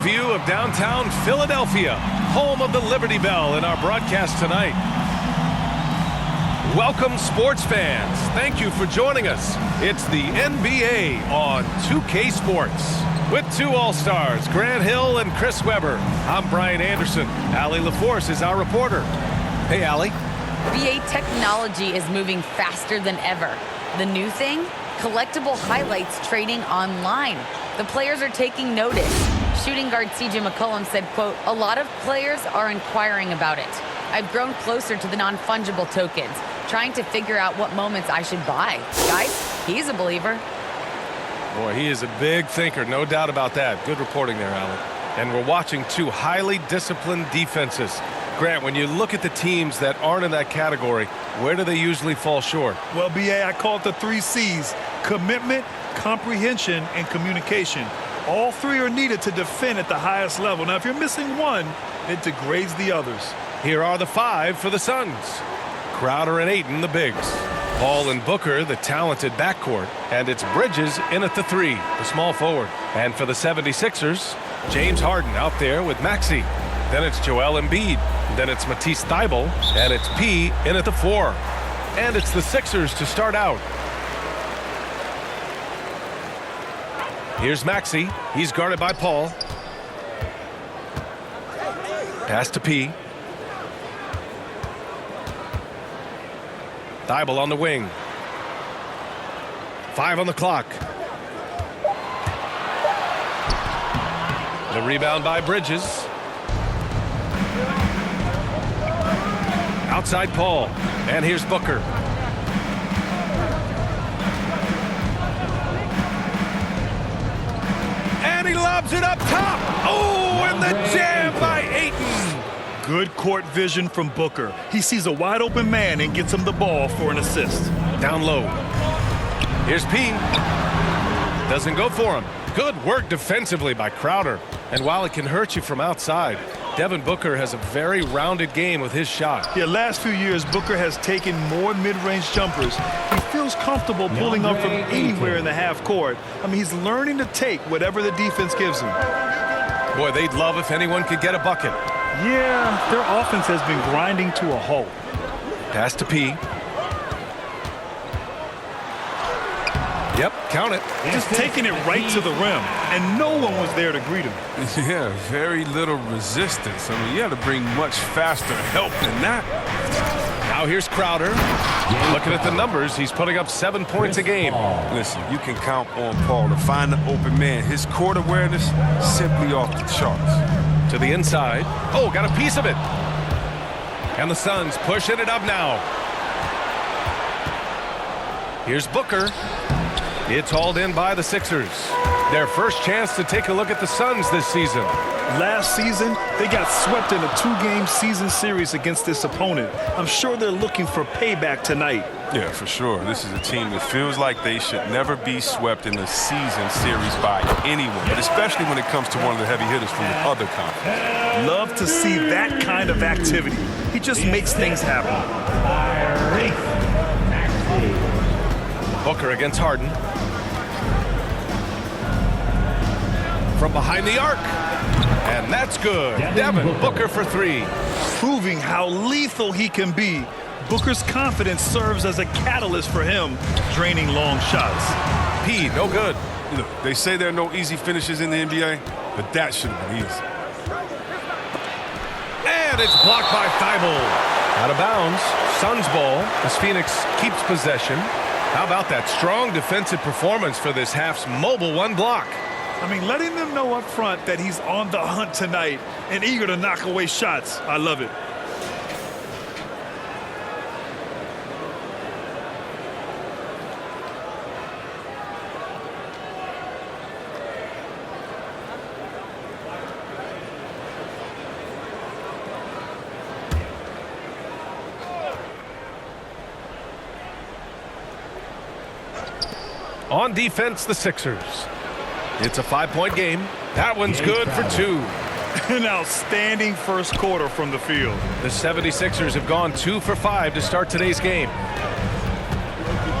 View of downtown Philadelphia, home of the Liberty Bell in our broadcast tonight. Welcome, sports fans. Thank you for joining us. It's the NBA on 2K Sports. With two All-Stars, Grant Hill and Chris Webber. I'm Brian Anderson. Allie LaForce is our reporter. Hey, Allie. NBA technology is moving faster than ever. The new thing? Collectible highlights trading online. The players are taking notice. Shooting guard CJ McCollum said, quote, "A lot of players are inquiring about it. I've grown closer to the non-fungible tokens, trying to figure out what moments I should buy." Guys, he's a believer. Boy, he is a big thinker, no doubt about that. Good reporting there, Allie. And we're watching two highly disciplined defenses. Grant, when you look at the teams that aren't in that category, where do they usually fall short? Well, BA, I call it the 3 C's: commitment, comprehension, and communication. All three are needed to defend at the highest level. Now, if you're missing one, it degrades the others. Here are the 5 for the Suns. Crowder and Ayton, the bigs. Paul and Booker, the talented backcourt. And it's Bridges in at the 3, the small forward. And for the 76ers, James Harden out there with Maxey. Then it's Joel Embiid. Then it's Matisse Thybulle. And it's P in at the 4. And it's the Sixers to start out. Here's Maxey. He's guarded by Paul. Pass to P. Thybulle on the wing. 5 on the clock. The rebound by Bridges. Outside Paul. And here's Booker. And he lobs it up top. Oh, and the jam by Ayton. Good court vision from Booker. He sees a wide open man and gets him the ball for an assist. Down low. Here's P. Doesn't go for him. Good work defensively by Crowder. And while it can hurt you from outside, Devin Booker has a very rounded game with his shot. Yeah, last few years, Booker has taken more mid-range jumpers. He feels comfortable pulling up from anywhere in the half court. I mean, he's learning to take whatever the defense gives him. Boy, they'd love if anyone could get a bucket. Yeah, their offense has been grinding to a halt. Pass to P. Yep, count it. Just taking it right to the rim, and no one was there to greet him. Yeah, very little resistance. I mean, you had to bring much faster help than that. Now here's Crowder. Looking at the numbers, he's putting up 7 points a game. Listen, you can count on Paul to find the open man. His court awareness, simply off the charts. To the inside. Oh, got a piece of it. And the Suns pushing it up now. Here's Booker. It's hauled in by the Sixers. Their first chance to take a look at the Suns this season. Last season, they got swept in a 2-game season series against this opponent. I'm sure they're looking for payback tonight. Yeah, for sure. This is a team that feels like they should never be swept in a season series by anyone, but especially when it comes to one of the heavy hitters from the other conference. Love to see that kind of activity. He just makes things happen. Booker against Harden. From behind the arc. And that's good. Devin Booker for 3. Proving how lethal he can be. Booker's confidence serves as a catalyst for him, draining long shots. P, no good. Look, they say there are no easy finishes in the NBA, but that should have been easy. And it's blocked by Thybulle. Out of bounds. Suns ball as Phoenix keeps possession. How about that strong defensive performance for this half's mobile 1 block? I mean, letting them know up front that he's on the hunt tonight and eager to knock away shots. I love it. On defense, the Sixers. It's a 5-point game. That one's good for 2. An outstanding first quarter from the field. The 76ers have gone 2 for 5 to start today's game.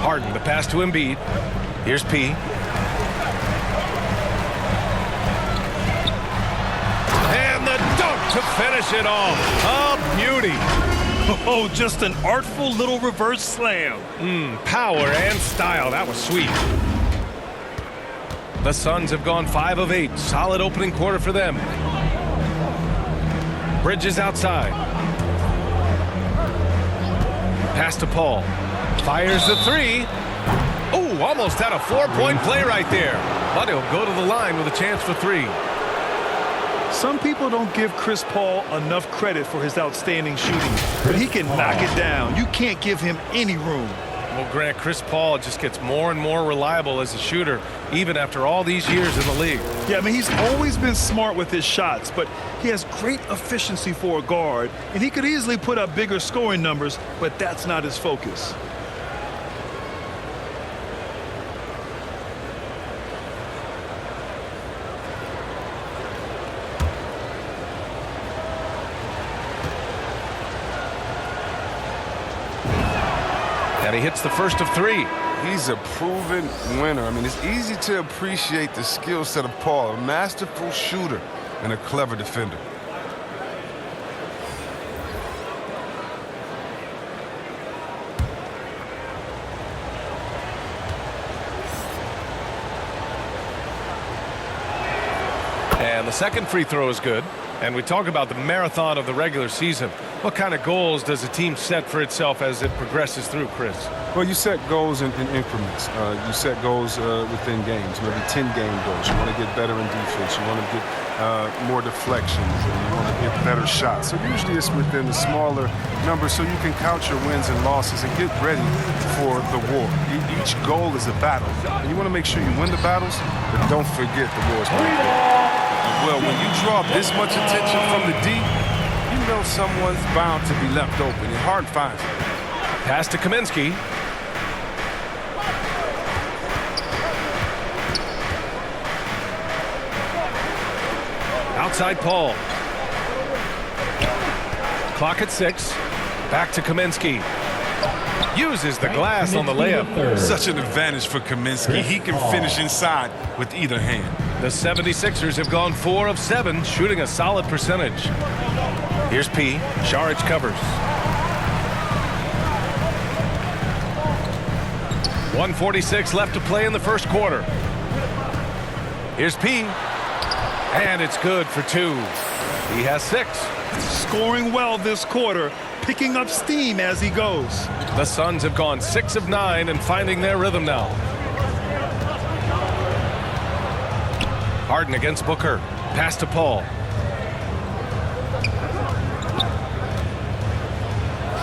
Harden, the pass to Embiid. Here's P. to finish it off. A beauty. Oh, just an artful little reverse slam. Power and style. That was sweet. The Suns have gone 5 of 8. Solid opening quarter for them. Bridges outside. Pass to Paul. Fires the 3. Oh, almost had a 4-point play right there. But he'll go to the line with a chance for 3. Some people don't give Chris Paul enough credit for his outstanding shooting, but he can knock it down. You can't give him any room. Well, Grant, Chris Paul just gets more and more reliable as a shooter, even after all these years in the league. Yeah, I mean, he's always been smart with his shots, but he has great efficiency for a guard, and he could easily put up bigger scoring numbers, but that's not his focus. And he hits the first of 3. He's a proven winner. I mean, it's easy to appreciate the skill set of Paul, a masterful shooter and a clever defender. And the second free throw is good. And we talk about the marathon of the regular season. What kind of goals does a team set for itself as it progresses through, Chris? Well, you set goals in increments. You set goals within games, maybe 10-game goals. You want to get better in defense. You want to get more deflections. And you want to get better shots. So usually it's within the smaller numbers so you can count your wins and losses and get ready for the war. Each goal is a battle. And you want to make sure you win the battles, but don't forget the war is pretty. Well, when you draw this much attention from the D, you know someone's bound to be left open, and Harden finds it. Pass to Kaminsky. Outside Paul. Clock at 6. Back to Kaminsky. Uses the glass on the layup. Such an advantage for Kaminsky. He can finish inside with either hand. The 76ers have gone 4 of 7, shooting a solid percentage. Here's P. Šarić covers. 1:46 left to play in the first quarter. Here's P. And it's good for 2. He has 6. Scoring well this quarter, picking up steam as he goes. The Suns have gone 6 of 9 and finding their rhythm now. Harden against Booker. Pass to Paul.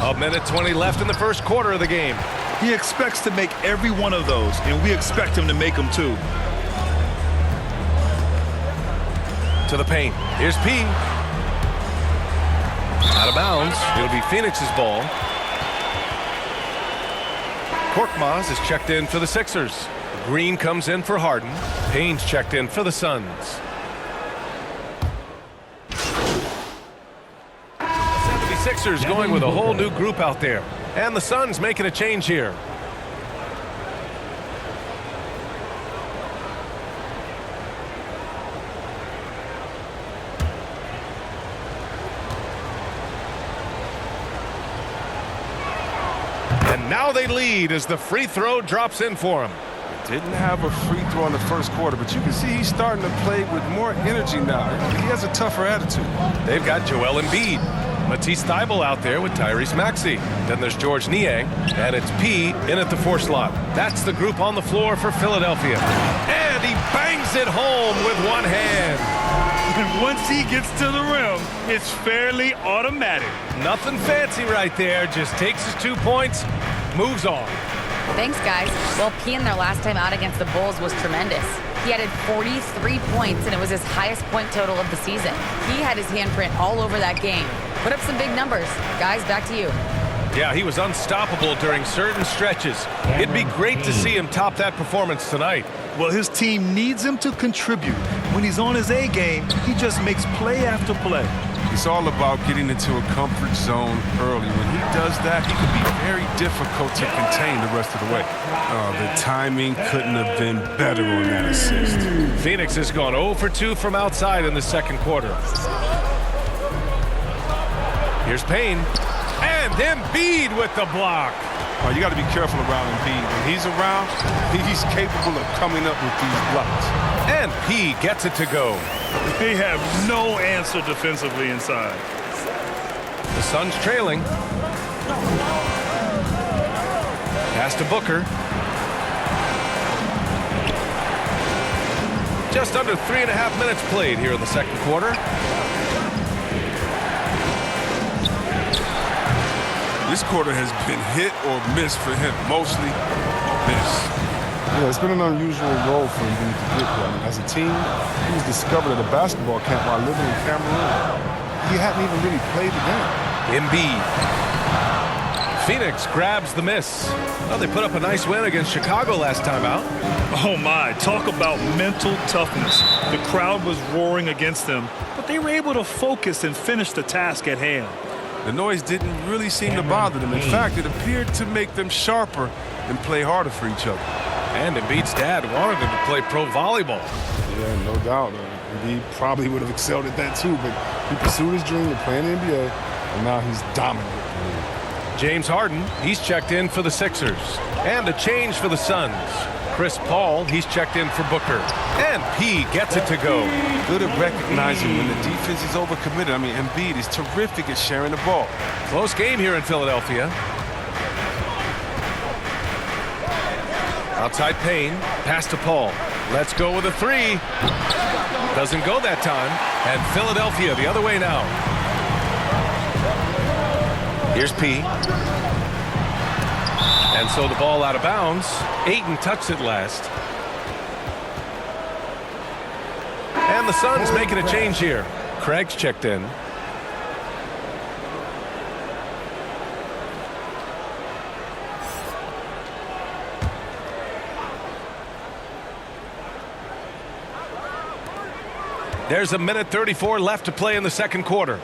A minute 20 left in the first quarter of the game. He expects to make every one of those, and we expect him to make them too. To the paint. Here's P. Out of bounds. It'll be Phoenix's ball. Korkmaz is checked in for the Sixers. Green comes in for Harden. Payne's checked in for the Suns. The 76ers going with a whole new group out there. And the Suns making a change here. And now they lead as the free throw drops in for him. Didn't have a free throw in the first quarter, but you can see he's starting to play with more energy now. He has a tougher attitude. They've got Joel Embiid. Matisse Thybulle out there with Tyrese Maxey. Then there's George Niang, and it's P in at the 4 slot. That's the group on the floor for Philadelphia. And he bangs it home with one hand. And once he gets to the rim, it's fairly automatic. Nothing fancy right there. Just takes his 2 points, moves on. Thanks, guys. Well, P in their last time out against the Bulls was tremendous. He added 43 points, and it was his highest point total of the season. He had his handprint all over that game. Put up some big numbers. Guys, back to you. Yeah, he was unstoppable during certain stretches. It'd be great to see him top that performance tonight. Well, his team needs him to contribute. When he's on his A game, he just makes play after play. It's all about getting into a comfort zone early. When he does that, he can be very difficult to contain the rest of the way. The timing couldn't have been better on that assist. Phoenix has gone 0 for 2 from outside in the second quarter. Here's Payne. And Embiid with the block. Oh, you got to be careful around Embiid. When he's around, he's capable of coming up with these blocks. And P gets it to go. They have no answer defensively inside. The Suns trailing. Pass to Booker. Just under 3.5 minutes played here in the second quarter. This quarter has been hit or miss for him. Mostly miss. Yeah, it's been an unusual role for him to get there. I mean, as a team, he was discovered at a basketball camp while living in Cameroon. He hadn't even really played the game. Embiid. Phoenix grabs the miss. Well, they put up a nice win against Chicago last time out. Oh my, talk about mental toughness. The crowd was roaring against them, but they were able to focus and finish the task at hand. The noise didn't really seem to bother them. In fact, it appeared to make them sharper and play harder for each other. And Embiid's dad wanted him to play pro volleyball. Yeah, no doubt. He probably would have excelled at that too, but he pursued his dream of playing in the NBA, and now he's dominant. James Harden, he's checked in for the Sixers. And a change for the Suns. Chris Paul, he's checked in for Booker. And P gets it to go. Good at recognizing when the defense is overcommitted. I mean, Embiid is terrific at sharing the ball. Close game here in Philadelphia. Outside Payne, pass to Paul. Let's go with a three. Doesn't go that time. And Philadelphia the other way now. Here's P. And so the ball out of bounds. Ayton touched it last. And the Suns making a change here. Craig's checked in. There's a minute 34 left to play in the second quarter.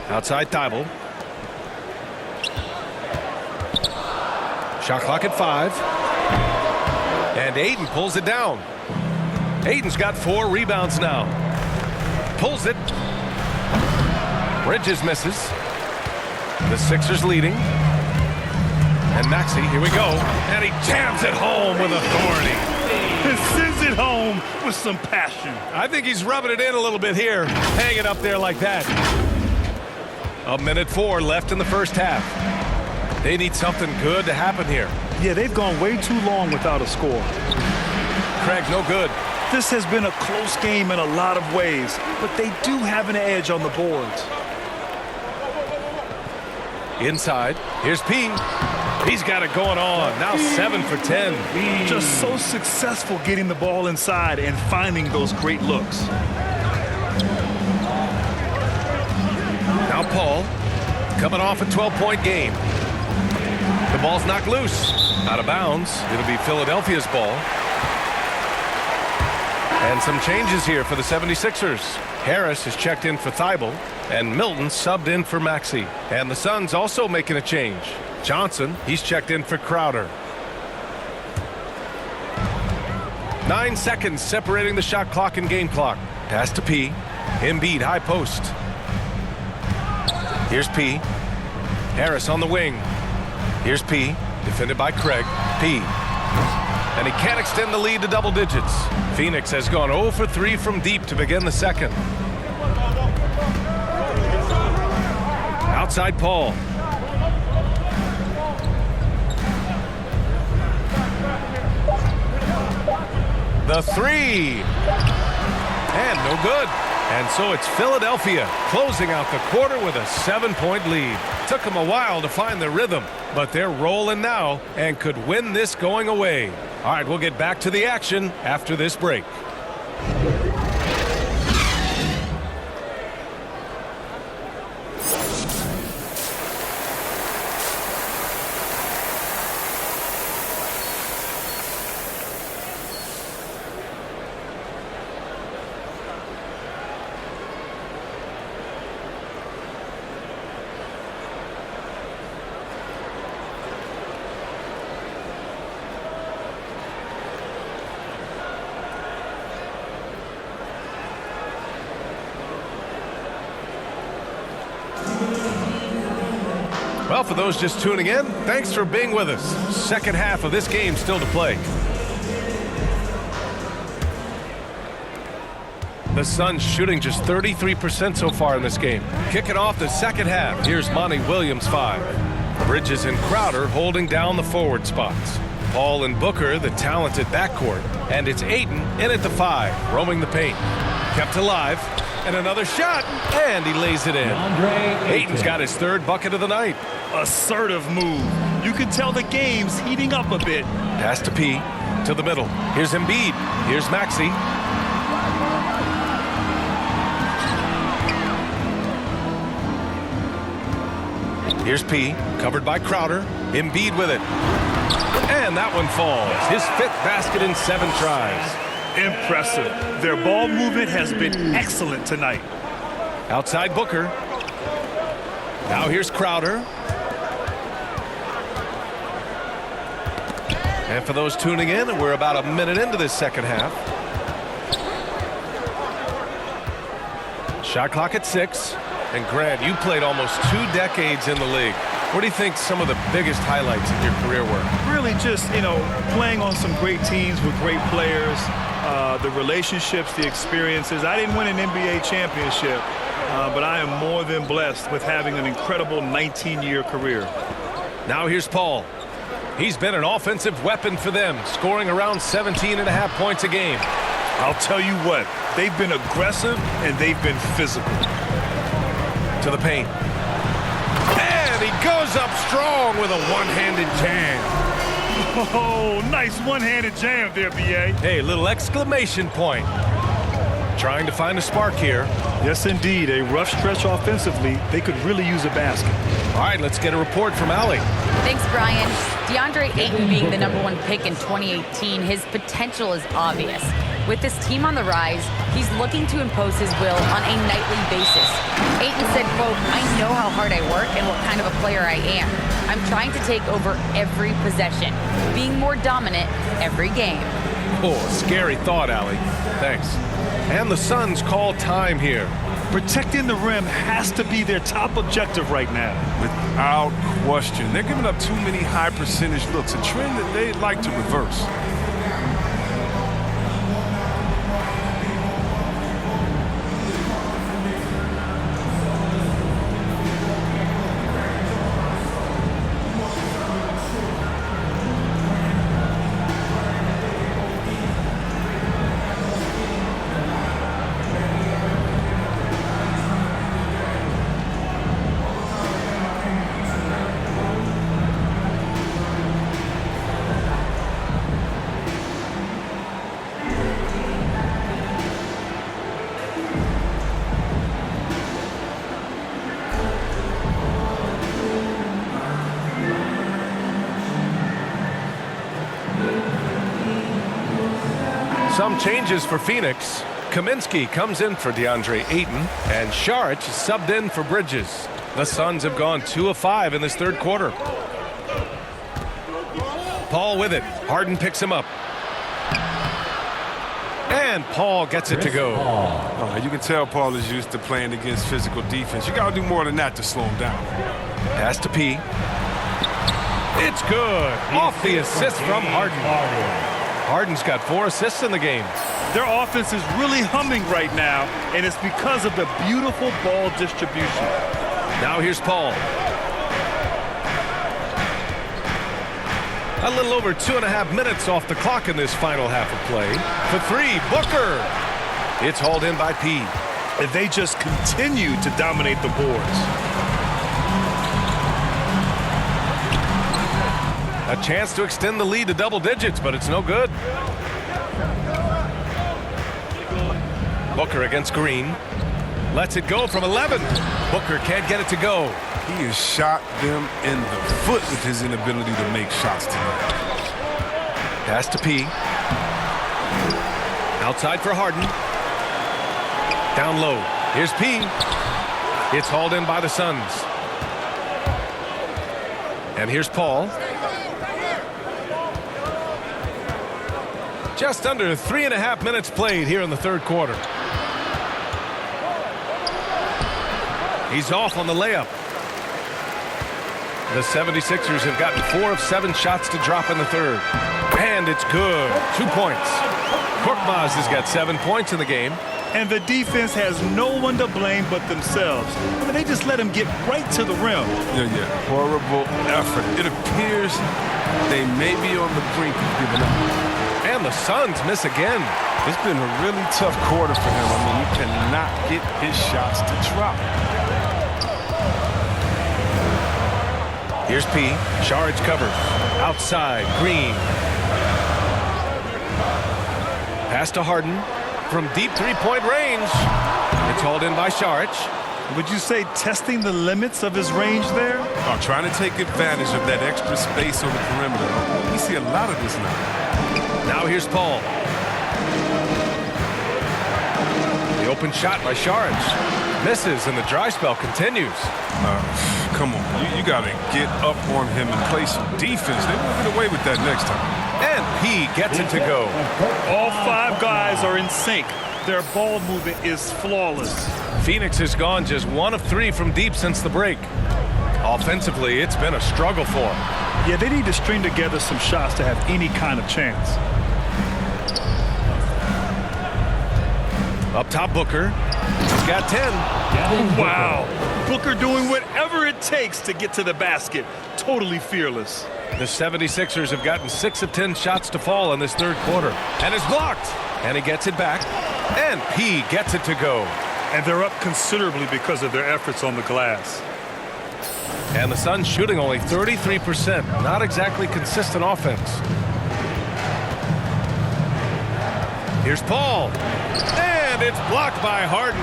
Outside Thibault. Shot clock at 5. And Ayton pulls it down. Ayton's got 4 rebounds now. Pulls it. Bridges misses. The Sixers leading. And Maxey, here we go. And he jams it home with authority. And sends it home with some passion. I think he's rubbing it in a little bit here. Hanging up there like that. A minute 4 left in the first half. They need something good to happen here. Yeah, they've gone way too long without a score. Craig, no good. This has been a close game in a lot of ways, but they do have an edge on the boards. Inside, here's P. He's got it going on. Now 7 for 10. Just so successful getting the ball inside and finding those great looks. Now Paul, coming off a 12-point game. The ball's knocked loose. Out of bounds. It'll be Philadelphia's ball. And some changes here for the 76ers. Harris is checked in for Thibault. And Milton subbed in for Maxey. And the Suns also making a change. Johnson, he's checked in for Crowder. 9 seconds separating the shot clock and game clock. Pass to P. Embiid, high post. Here's P. Harris on the wing. Here's P. Defended by Craig. P. And he can't extend the lead to double digits. Phoenix has gone 0 for 3 from deep to begin the second. Outside Paul. The three. And no good. And so it's Philadelphia closing out the quarter with a 7-point lead. Took them a while to find their rhythm, but they're rolling now and could win this going away. All right, we'll get back to the action after this break. Well, for those just tuning in, thanks for being with us. Second half of this game still to play. The Suns shooting just 33% so far in this game. Kicking off the second half, here's Monty Williams 5. Bridges and Crowder holding down the forward spots. Paul and Booker, the talented backcourt. And it's Ayton in at the 5, roaming the paint. Kept alive, and another shot, and he lays it in. Ayton's got his third bucket of the night. Assertive move. You can tell the game's heating up a bit. Pass to P, to the middle. Here's Embiid. Here's Maxey. Here's P, covered by Crowder. Embiid with it. And that one falls. His 5th basket in 7 tries. Impressive. Their ball movement has been excellent tonight. Outside Booker. Now here's Crowder. And for those tuning in, we're about a minute into this second half. Shot clock at 6. And Grant, you played almost 2 decades in the league. What do you think some of the biggest highlights of your career were? Really just, playing on some great teams with great players, the relationships, the experiences. I didn't win an NBA championship, but I am more than blessed with having an incredible 19-year career. Now here's Paul. He's been an offensive weapon for them, scoring around 17.5 points a game. I'll tell you what, they've been aggressive and they've been physical. To the paint. And he goes up strong with a one-handed jam. Oh, nice one-handed jam there, B.A. Hey, little exclamation point. Trying to find a spark here. Yes, indeed. A rough stretch offensively. They could really use a basket. All right, let's get a report from Allie. Thanks, Brian. Deandre Ayton being the #1 pick in 2018, his potential is obvious. With this team on the rise, he's looking to impose his will on a nightly basis. Ayton said, quote, "I know how hard I work and what kind of a player I am. I'm trying to take over every possession, being more dominant every game." Oh, scary thought, Allie. Thanks. And the Suns call time here. Protecting the rim has to be their top objective right now. Without question. They're giving up too many high percentage looks, a trend that they'd like to reverse. Some changes for Phoenix. Kaminsky comes in for Deandre Ayton, and Saric is subbed in for Bridges. The Suns have gone 2 of 5 in this third quarter. Paul with it. Harden picks him up. And Paul gets it to go. Oh, you can tell Paul is used to playing against physical defense. You got to do more than that to slow him down. Pass to P. It's good. Off the assist from Harden. Harden's got 4 assists in the game. Their offense is really humming right now, and it's because of the beautiful ball distribution. Now here's Paul. A little over 2.5 minutes off the clock in this final half of play. For 3, Booker. It's hauled in by P. And they just continue to dominate the boards. A chance to extend the lead to double digits, but it's no good. Booker against Green. Lets it go from 11. Booker can't get it to go. He has shot them in the foot with his inability to make shots tonight. Pass to P. Outside for Harden. Down low. Here's P. It's hauled in by the Suns. And here's Paul. Just under 3.5 minutes played here in the third quarter. He's off on the layup. The 76ers have gotten 4 of 7 shots to drop in the third. And it's good. 2 points. Korkmaz has got 7 points in the game. And the defense has no one to blame but themselves. I mean, they just let him get right to the rim. Yeah. Horrible effort. It appears they may be on the brink of giving up. And the Suns miss again. It's been a really tough quarter for him. I mean, he cannot get his shots to drop. Here's P. Saric covers. Outside, Green. Pass to Harden. From deep three-point range. It's hauled in by Saric. Would you say testing the limits of his range there? Oh, trying to take advantage of that extra space on the perimeter. We see a lot of this now. Now here's Paul. The open shot by Saric. Misses, and the dry spell continues. Come on. You got to get up on him and play some defense. They won't get away with that next time. And he gets it to go. All 5 guys are in sync. Their ball movement is flawless. Phoenix has gone just 1 of 3 from deep since the break. Offensively, it's been a struggle for them. Yeah, they need to string together some shots to have any kind of chance. Up top, Booker. He's got 10. Wow. Booker doing whatever it takes to get to the basket. Totally fearless. The 76ers have gotten 6 of 10 shots to fall in this third quarter. And it's blocked. And he gets it back. And he gets it to go. And they're up considerably because of their efforts on the glass. And the Suns shooting only 33%. Not exactly consistent offense. Here's Paul. And it's blocked by Harden.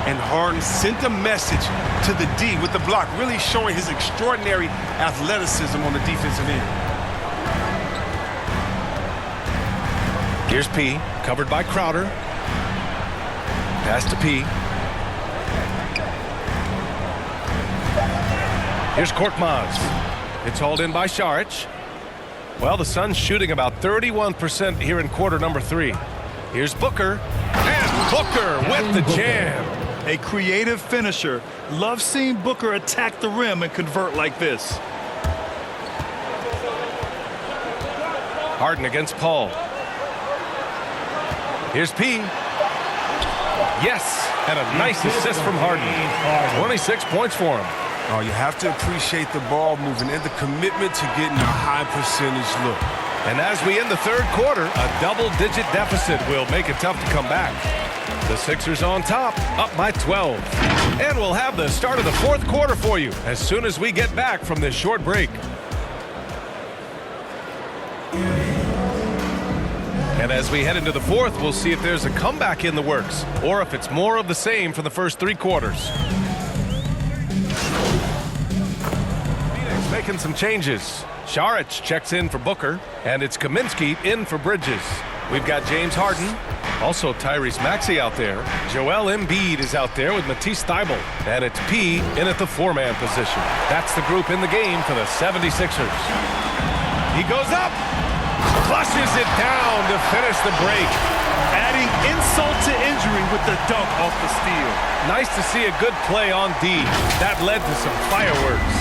And Harden sent a message to the D with the block, really showing his extraordinary athleticism on the defensive end. Here's P, covered by Crowder. Pass to P. Here's Korkmaz. It's hauled in by Saric. Well, the Suns shooting about 31% here in quarter number 3. Here's Booker. And Booker with the jam. A creative finisher. Love seeing Booker attack the rim and convert like this. Harden against Paul. Here's P. Yes, and a nice assist from Harden. 26 points for him. Oh, you have to appreciate the ball moving and the commitment to getting a high percentage look. And as we end the third quarter, a double-digit deficit will make it tough to come back. The Sixers on top, up by 12. And we'll have the start of the fourth quarter for you as soon as we get back from this short break. And as we head into the fourth, we'll see if there's a comeback in the works or if it's more of the same for the first 3 quarters. Phoenix making some changes. Saric checks in for Booker, and it's Kaminsky in for Bridges. We've got James Harden, also Tyrese Maxey out there. Joel Embiid is out there with Matisse Thybulle, and it's P in at the 4-man position. That's the group in the game for the 76ers. He goes up, flushes it down to finish the break. Adding insult to injury with the dunk off the steal. Nice to see a good play on D. That led to some fireworks.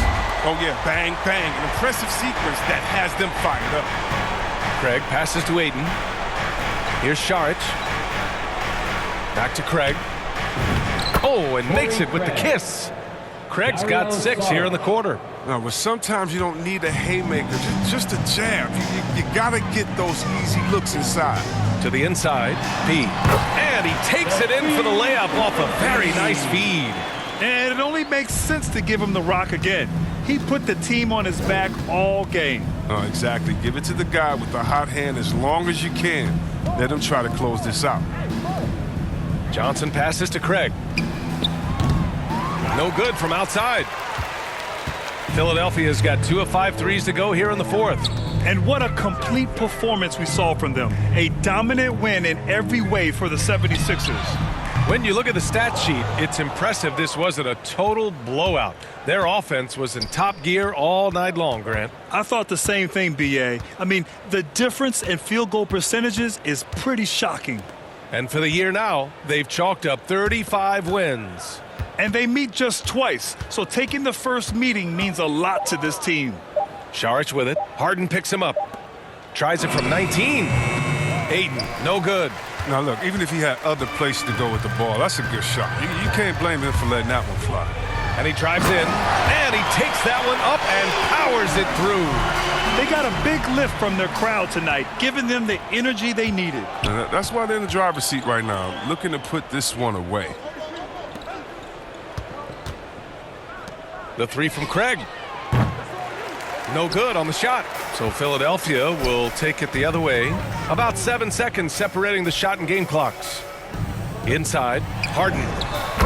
Oh, yeah, bang, bang. An impressive sequence that has them fired up. Craig passes to Ayton. Here's Saric. Back to Craig. Oh, and makes it with the kiss. Craig's got 6 here in the quarter. Well, sometimes you don't need a haymaker, just a jab. You got to get those easy looks inside. To the inside, P. And he takes it in for the layup off a very nice feed. And it only makes sense to give him the rock again. He put the team on his back all game. Oh, exactly. Give it to the guy with the hot hand as long as you can. Let him try to close this out. Johnson passes to Craig. No good from outside. Philadelphia's got 2 of 5 threes to go here in the fourth. And what a complete performance we saw from them. A dominant win in every way for the 76ers. When you look at the stat sheet, it's impressive this wasn't a total blowout. Their offense was in top gear all night long, Grant. I thought the same thing, B.A. I mean, the difference in field goal percentages is pretty shocking. And for the year now, they've chalked up 35 wins. And they meet just twice, so taking the first meeting means a lot to this team. Saric with it. Harden picks him up. Tries it from 19. Ayton, no good. Now, look, even if he had other places to go with the ball, that's a good shot. You can't blame him for letting that one fly. And he drives in, and he takes that one up and powers it through. They got a big lift from their crowd tonight, giving them the energy they needed. And that's why they're in the driver's seat right now, looking to put this one away. The three from Craig. No good on the shot. So Philadelphia will take it the other way. About 7 seconds separating the shot and game clocks. Inside, Harden.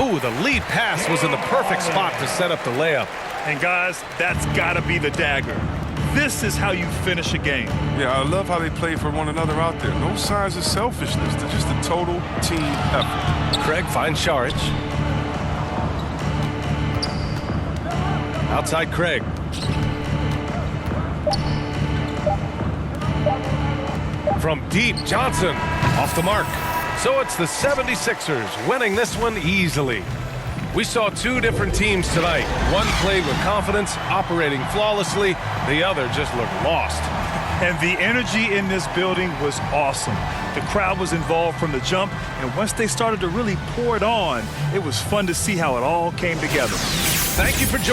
Ooh, the lead pass was in the perfect spot to set up the layup. And guys, that's got to be the dagger. This is how you finish a game. Yeah, I love how they play for one another out there. No signs of selfishness. They're just a total team effort. Craig finds Saric. Outside Craig. From deep, Johnson off the mark. So it's the 76ers winning this one easily. We saw two different teams tonight. One played with confidence, operating flawlessly. The other just looked lost. And the energy in this building was awesome. The crowd was involved from the jump, and once they started to really pour it on, it was fun to see how it all came together. Thank you for joining.